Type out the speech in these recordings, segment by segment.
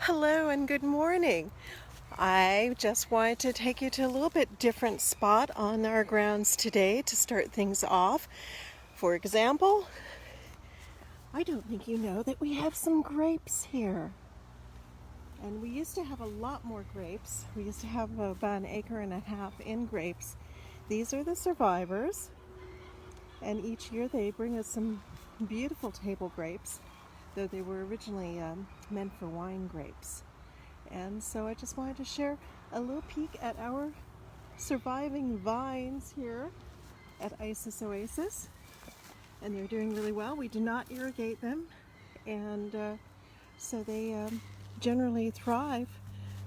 Hello and good morning. I just wanted to take you to a little bit different spot on our grounds today to start things off. For example, I don't think you know that we have some grapes here. And we used to have a lot more grapes. We used to have about 1.5 acres in grapes. These are the survivors. And each year they bring us some beautiful table grapes, though they were originally meant for wine grapes. And so I just wanted to share a little peek at our surviving vines here at Isis Oasis. And they're doing really well. We do not irrigate them, and so they generally thrive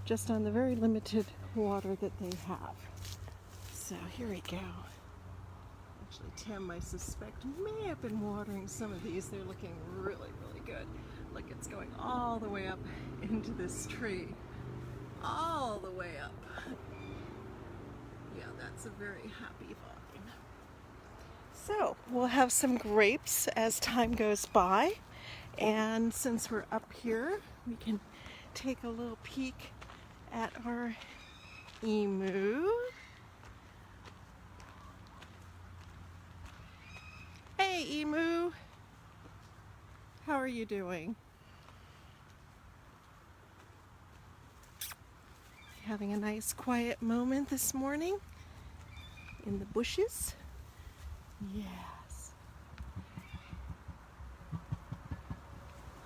just on the very limited water that they have. So here we go. Actually, Tim, I suspect, may have been watering some of these. They're looking really, really good. Look, it's going all the way up into this tree. All the way up. Yeah, that's a very happy vine. So, we'll have some grapes as time goes by. And since we're up here, we can take a little peek at our emu. Hey, emu. How are you doing? Having a nice quiet moment this morning in the bushes? Yes.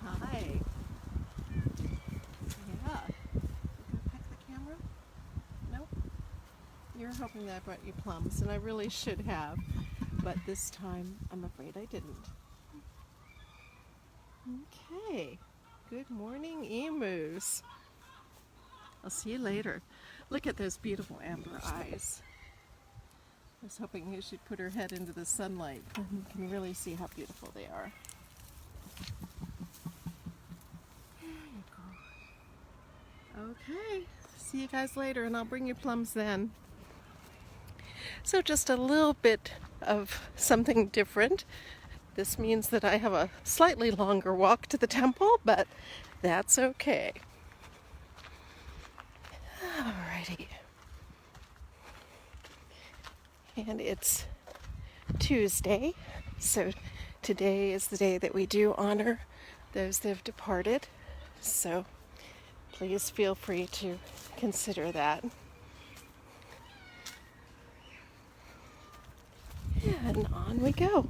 Hi. Yeah. You gonna peck the camera? Nope. You're hoping that I brought you plums, and I really should have, but this time I'm afraid I didn't. Okay. Good morning, emus. I'll see you later. Look at those beautiful amber eyes. I was hoping she'd put her head into the sunlight and you can really see how beautiful they are. There you go. Okay, see you guys later, and I'll bring you plums then. So just a little bit of something different. This means that I have a slightly longer walk to the temple, but that's okay. Alrighty. And it's Tuesday, so today is the day that we do honor those that have departed. So please feel free to consider that. And on we go.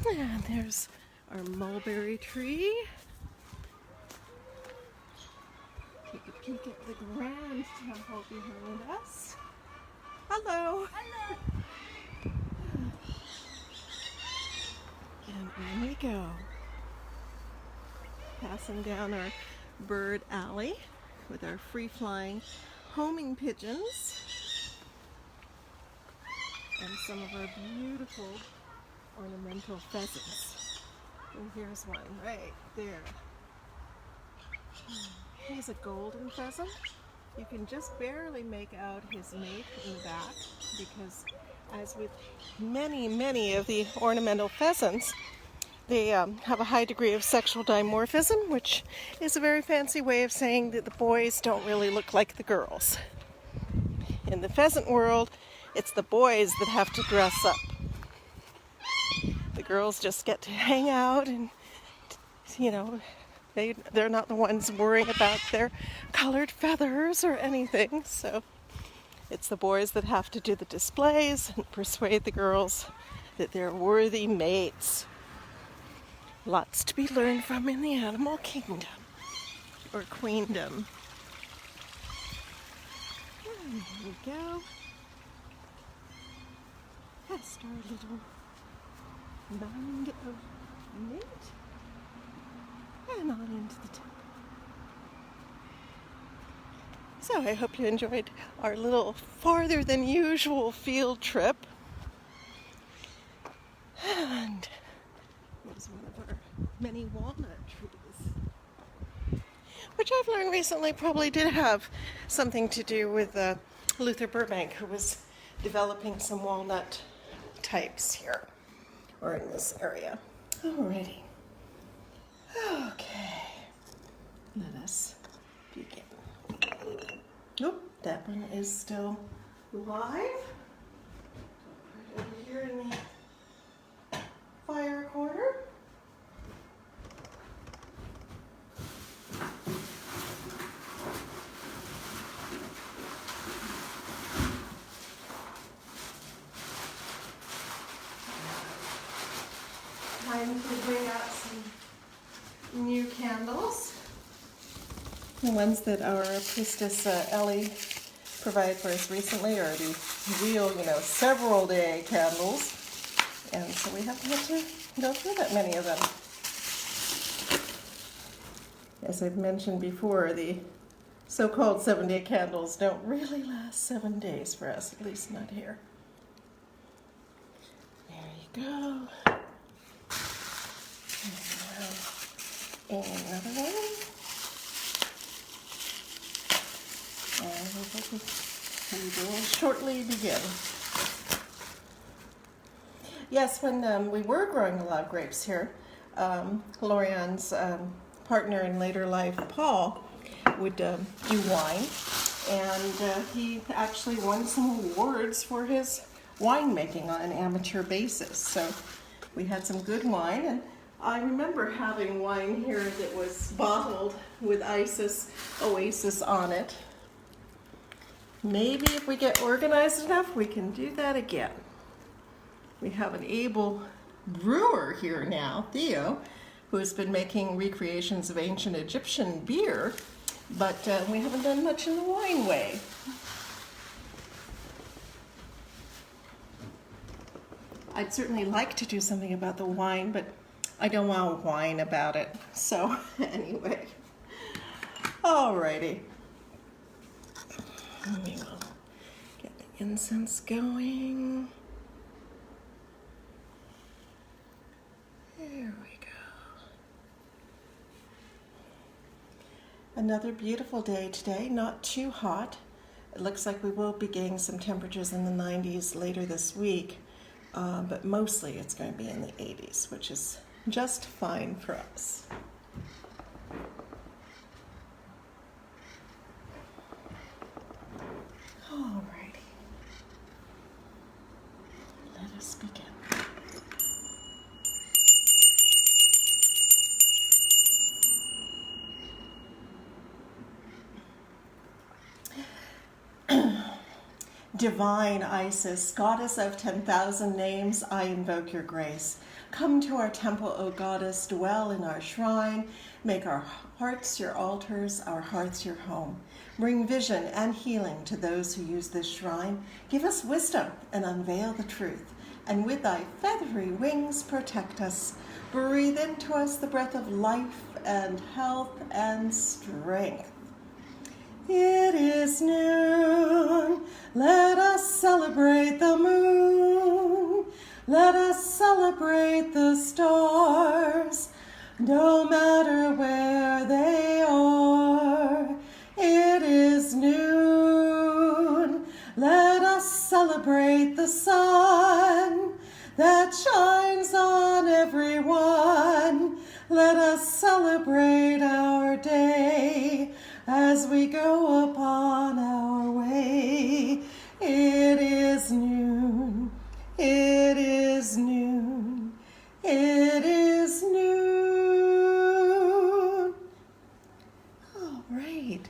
And there's our mulberry tree. Take a peek at the grand temple behind us. Hello. Hello. And on we go. Passing down our bird alley with our free-flying homing pigeons and some of our beautiful ornamental pheasants. And here's one right there. He's a golden pheasant. You can just barely make out his mate in the back because, as with many of the ornamental pheasants, they have a high degree of sexual dimorphism, which is a very fancy way of saying that the boys don't really look like the girls. In the pheasant world, it's the boys that have to dress up. The girls just get to hang out and, they're not the ones worrying about their colored feathers or anything. So it's the boys that have to do the displays and persuade the girls that they're worthy mates. Lots to be learned from in the animal kingdom, or queendom. And there we go. Past our little mound of mint, and on into the temple. So I hope you enjoyed our little farther than usual field trip. And it was one of our many walnut trees, which I've learned recently probably did have something to do with Luther Burbank, who was developing some walnut types here, or in this area. Alrighty. Okay, let us begin. Nope, that one is still live. Put it over here in the fire corner. Time to bring out some new candles. The ones that our priestess Ellie provided for us recently are the real, several day candles. And so we haven't had to go through that many of them. As I've mentioned before, the so-called 7-day candles don't really last 7 days for us, at least not here. There you go. And another one. And we will shortly begin. Yes, when we were growing a lot of grapes here, Lorianne's partner in later life, Paul, would do wine, and he actually won some awards for his winemaking on an amateur basis. So we had some good wine, and I remember having wine here that was bottled with Oasis on it. Maybe if we get organized enough, we can do that again. We have an able brewer here now, Theo, who has been making recreations of ancient Egyptian beer, but we haven't done much in the wine way. I'd certainly like to do something about the wine, but I don't want to whine about it. So anyway, alrighty. We will get the incense going. There we go. Another beautiful day today, not too hot. It looks like we will be getting some temperatures in the 90s later this week, but mostly it's going to be in the 80s, which is just fine for us. Alrighty. Let us begin. Divine Isis, goddess of 10,000 names, I invoke your grace. Come to our temple, O goddess, dwell in our shrine. Make our hearts your altars, our hearts your home. Bring vision and healing to those who use this shrine. Give us wisdom and unveil the truth. And with thy feathery wings protect us. Breathe into us the breath of life and health and strength. It is noon, let us celebrate the moon, let us celebrate the stars, no matter where they are. It is noon, let us celebrate the sun that shines on everyone. Let us celebrate our day as we go upon our way. It is noon, it is noon, it is noon. All right,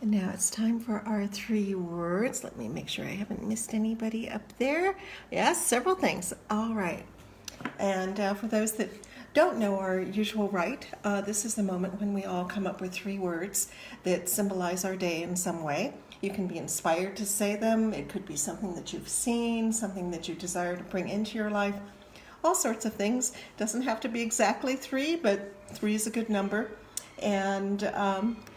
and now it's time for our 3 words. Let me make sure I haven't missed anybody up there. Yes, several things. All right, and for those that don't know our usual rite, this is the moment when we all come up with 3 words that symbolize our day in some way. You can be inspired to say them. It could be something that you've seen, something that you desire to bring into your life, all sorts of things. Doesn't have to be exactly 3, but 3 is a good number. And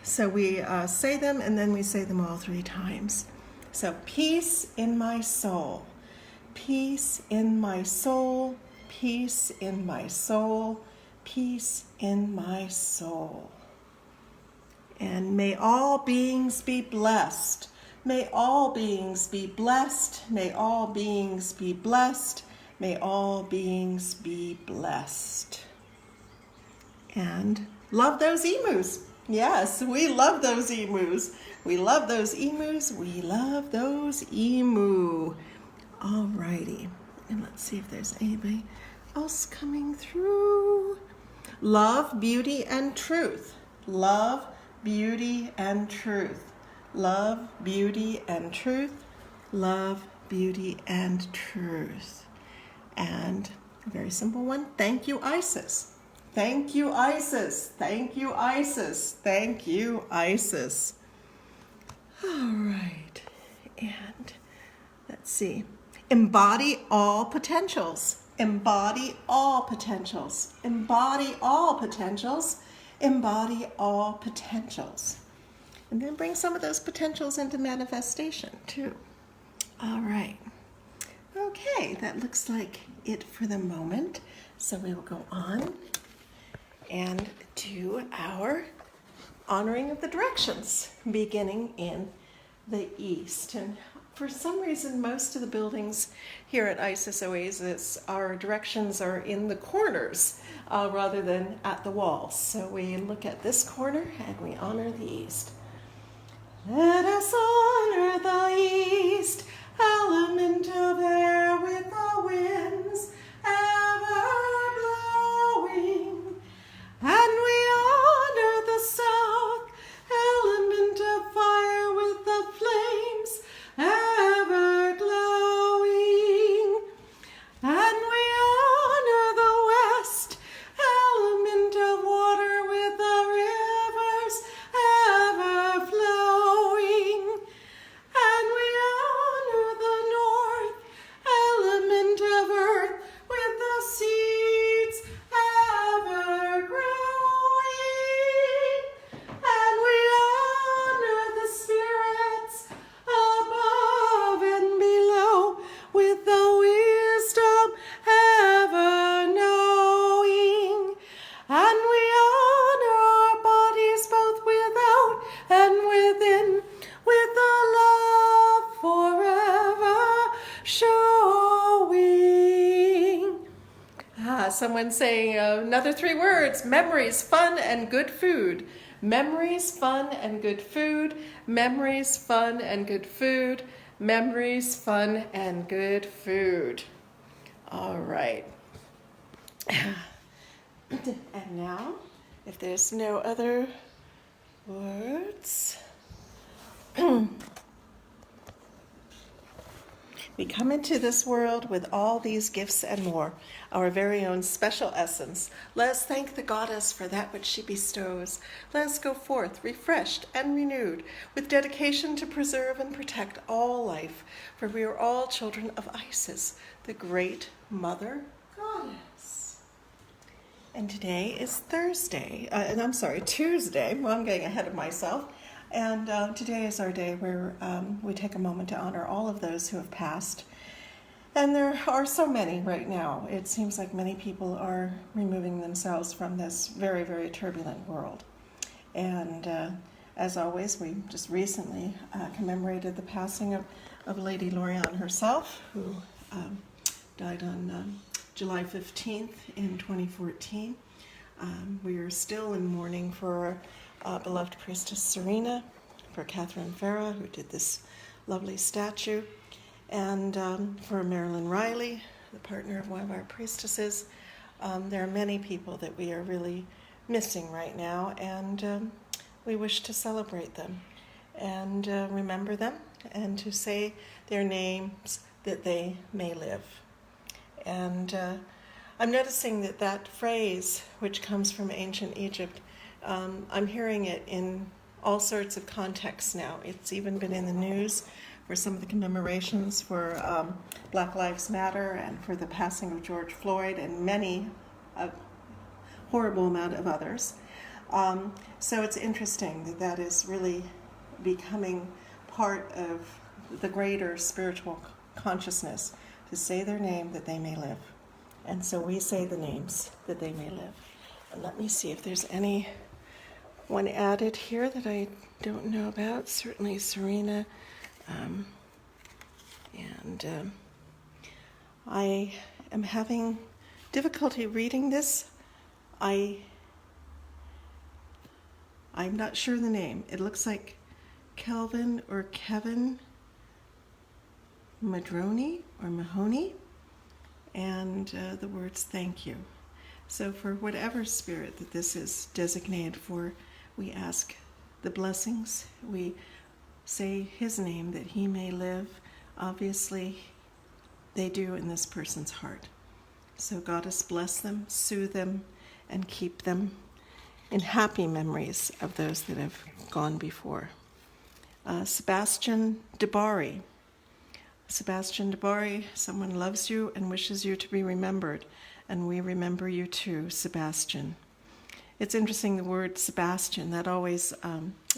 so we say them, and then we say them all 3 times. So peace in my soul, peace in my soul, peace in my soul, peace in my soul. And may all beings be blessed. May all beings be blessed. May all beings be blessed. May all beings be blessed. And love those emus. Yes, we love those emus. We love those emus. We love those emu. All righty. And let's see if there's anybody else coming through. Love, beauty, and truth. Love, beauty, and truth. Love, beauty, and truth. Love, beauty, and truth. And a very simple one. Thank you, Isis. Thank you, Isis. Thank you, Isis. Thank you, Isis. All right. And let's see. Embody all potentials. Embody all potentials. Embody all potentials. Embody all potentials. And then bring some of those potentials into manifestation too. All right. Okay, that looks like it for the moment. So we will go on and do our honoring of the directions, beginning in the east. And for some reason, most of the buildings here at Isis Oasis, our directions are in the corners rather than at the walls. So we look at this corner and we honor the east. Let us honor the east, element of air with the winds ever blowing. And we honor the south, element of fire with the flames ever glowing. And we honor the west, element of water with the rivers ever flowing. And we honor the north, element of earth with the seeds ever growing. And we honor the spirits above and below with the wisdom ever knowing. And we honor our bodies both without and within with the love forever showing. Someone's saying another 3 words. Memories, fun, and good food. Memories, fun, and good food. Memories, fun, and good food. Memories, fun, and good food. All right. And now, if there's no other words, we come into this world with all these gifts and more, our very own special essence. Let us thank the goddess for that which she bestows. Let us go forth refreshed and renewed, with dedication to preserve and protect all life, for we are all children of Isis, the great mother goddess. And today is Tuesday. Well, I'm getting ahead of myself. And today is our day where we take a moment to honor all of those who have passed. And there are so many right now. It seems like many people are removing themselves from this very, very turbulent world. And as always, we just recently commemorated the passing of Lady Lorianne herself, who died on July 15th in 2014. We are still in mourning for beloved priestess Serena, for Catherine Farah, who did this lovely statue, and for Marilyn Riley, the partner of one of our priestesses. There are many people that we are really missing right now, and we wish to celebrate them and remember them and to say their names that they may live. And I'm noticing that phrase, which comes from ancient Egypt, I'm hearing it in all sorts of contexts now. It's even been in the news for some of the commemorations for Black Lives Matter and for the passing of George Floyd and many, a horrible amount of others. So it's interesting that is really becoming part of the greater spiritual consciousness, to say their name that they may live. And so we say the names that they may live. And let me see if there's any one added here that I don't know about. Certainly Serena. I am having difficulty reading this. I'm not sure the name. It looks like Kelvin or Kevin Madroni or Mahoney, and the words thank you. So for whatever spirit that this is designated for, we ask the blessings. We say his name that he may live. Obviously, they do in this person's heart. So Goddess bless them, soothe them, and keep them in happy memories of those that have gone before. Sebastian DeBari. Sebastian DeBari, someone loves you and wishes you to be remembered, and we remember you too, Sebastian. It's interesting, the word Sebastian, that always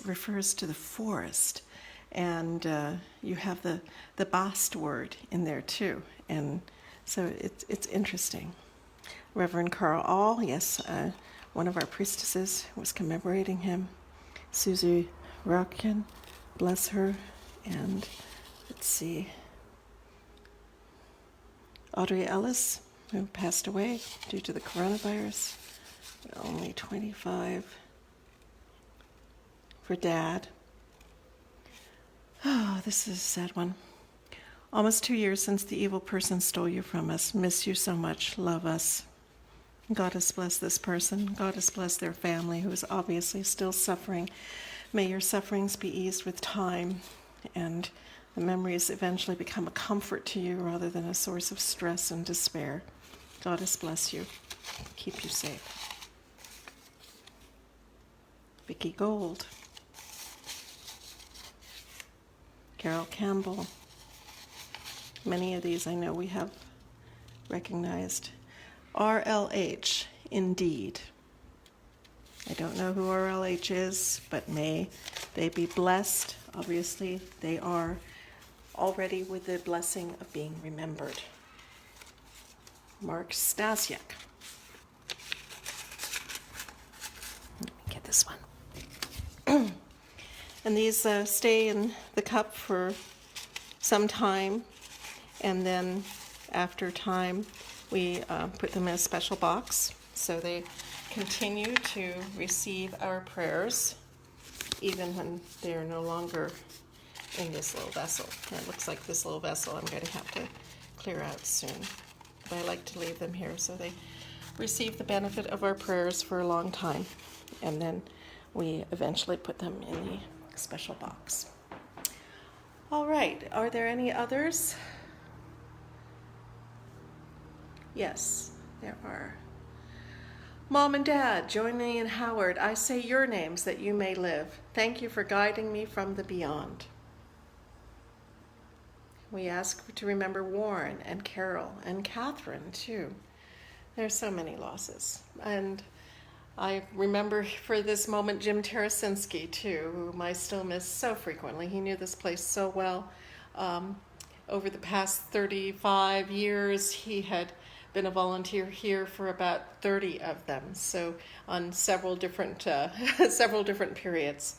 refers to the forest, and you have the Bast word in there too, and so it's interesting. Reverend Carl All, yes, one of our priestesses was commemorating him. Susie Rockkin, bless her, and let's see, Audrey Ellis, who passed away due to the coronavirus, only 25. For Dad. Oh, this is a sad one. Almost 2 years since the evil person stole you from us. Miss you so much. Love us. Goddess bless this person. Goddess bless their family, who is obviously still suffering. May your sufferings be eased with time, and the memories eventually become a comfort to you rather than a source of stress and despair. Goddess bless you. Keep you safe. Vicki Gold. Carol Campbell. Many of these I know we have recognized. RLH, indeed. I don't know who RLH is, but may they be blessed. Obviously, they are already with the blessing of being remembered. Mark Stasiak. Let me get this one. And these stay in the cup for some time, and then after time we put them in a special box so they continue to receive our prayers even when they're no longer in this little vessel. And it looks like this little vessel I'm going to have to clear out soon, but I like to leave them here so they receive the benefit of our prayers for a long time, and then we eventually put them in the special box. All right, are there any others? Yes, there are. Mom and Dad, join me in Howard. I say your names that you may live. Thank you for guiding me from the beyond. We ask to remember Warren and Carol and Catherine too. There's so many losses. And I remember for this moment Jim Tarasinski too, whom I still miss so frequently. He knew this place so well. Over the past 35 years, he had been a volunteer here for about 30 of them, so on several different periods.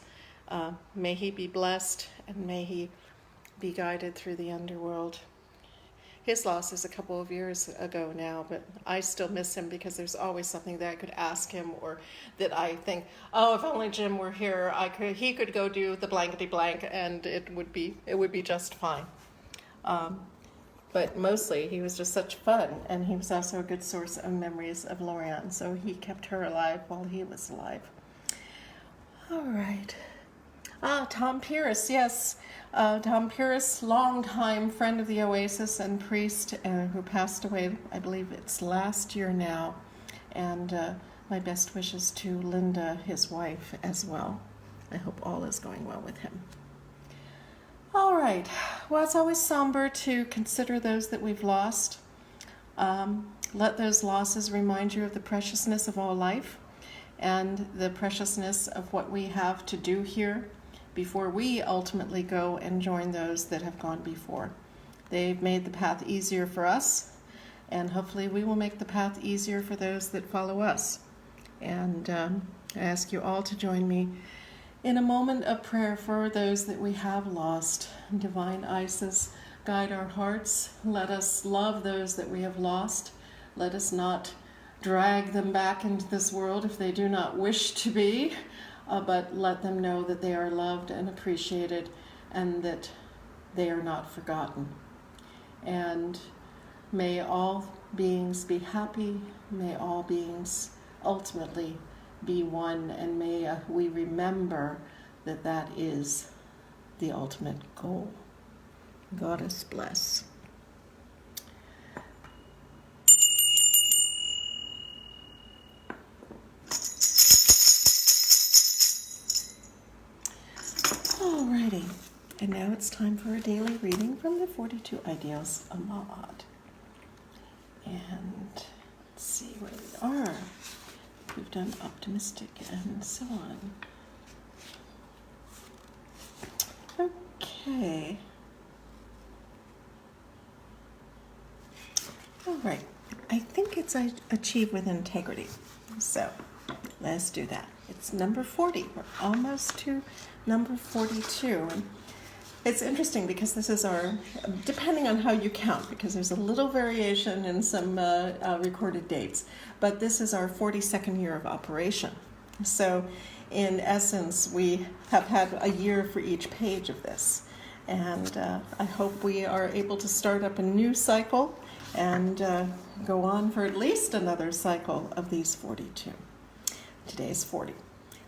May he be blessed, and may he be guided through the underworld. His loss is a couple of years ago now, but I still miss him because there's always something that I could ask him, or that I think, oh, if only Jim were here, he could go do the blankety blank, and it would be just fine. But mostly he was just such fun, and he was also a good source of memories of Lorianne, so he kept her alive while he was alive. All right. Tom Pierce, yes. Tom Pierce, longtime friend of the Oasis and priest who passed away, I believe it's last year now. And my best wishes to Linda, his wife, as well. I hope all is going well with him. All right. Well, it's always somber to consider those that we've lost. Let those losses remind you of the preciousness of all life and the preciousness of what we have to do here before we ultimately go and join those that have gone before. They've made the path easier for us, and hopefully we will make the path easier for those that follow us. And I ask you all to join me in a moment of prayer for those that we have lost. Divine Isis, guide our hearts. Let us love those that we have lost. Let us not drag them back into this world if they do not wish to be, but let them know that they are loved and appreciated and that they are not forgotten. And may all beings be happy. May all beings ultimately be one, and may we remember that that is the ultimate goal. Goddess bless. Alrighty, and now it's time for a daily reading from the 42 Ideals of Ma'at. And let's see where we are. We've done optimistic and so on. Okay. All right. I think it's achieve with integrity. So let's do that. It's number 40. We're almost to number 42. And it's interesting because this is our, depending on how you count, because there's a little variation in some recorded dates, but this is our 42nd year of operation. So in essence, we have had a year for each page of this. And I hope we are able to start up a new cycle and go on for at least another cycle of these 42. Today's 40.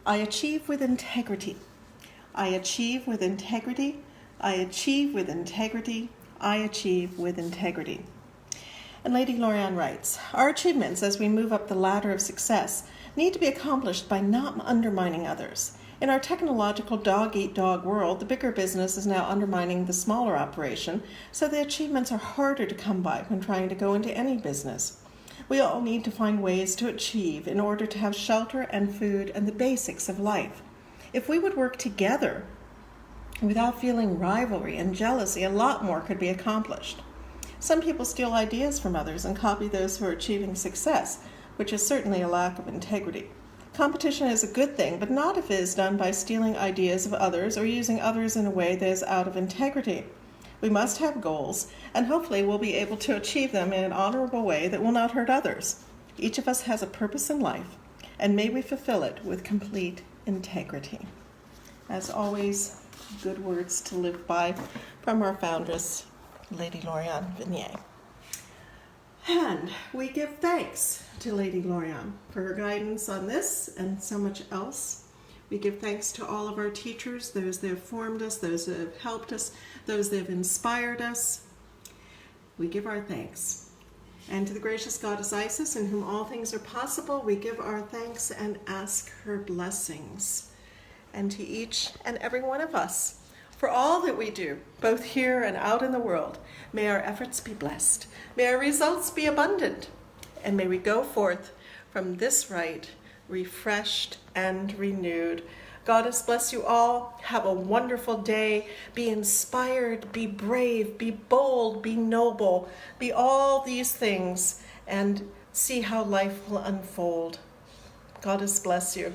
I achieve with integrity. I achieve with integrity. I achieve with integrity. I achieve with integrity. And Lady Lorianne writes, our achievements as we move up the ladder of success need to be accomplished by not undermining others. In our technological dog-eat-dog world, the bigger business is now undermining the smaller operation, so the achievements are harder to come by when trying to go into any business. We all need to find ways to achieve in order to have shelter and food and the basics of life. If we would work together without feeling rivalry and jealousy, a lot more could be accomplished. Some people steal ideas from others and copy those who are achieving success, which is certainly a lack of integrity. Competition is a good thing, but not if it is done by stealing ideas of others or using others in a way that is out of integrity. We must have goals, and hopefully we'll be able to achieve them in an honorable way that will not hurt others. Each of us has a purpose in life, and may we fulfill it with complete integrity. As always, good words to live by from our foundress, Lady Lorianne Vanier. And we give thanks to Lady Lorianne for her guidance on this and so much else. We give thanks to all of our teachers, those that have formed us, those that have helped us, those that have inspired us. We give our thanks. And to the gracious Goddess Isis, in whom all things are possible, we give our thanks and ask her blessings. And to each and every one of us, for all that we do, both here and out in the world, may our efforts be blessed. May our results be abundant. And may we go forth from this rite refreshed and renewed. Goddess bless you all. Have a wonderful day. Be inspired, be brave, be bold, be noble, be all these things, and see how life will unfold. Goddess bless you.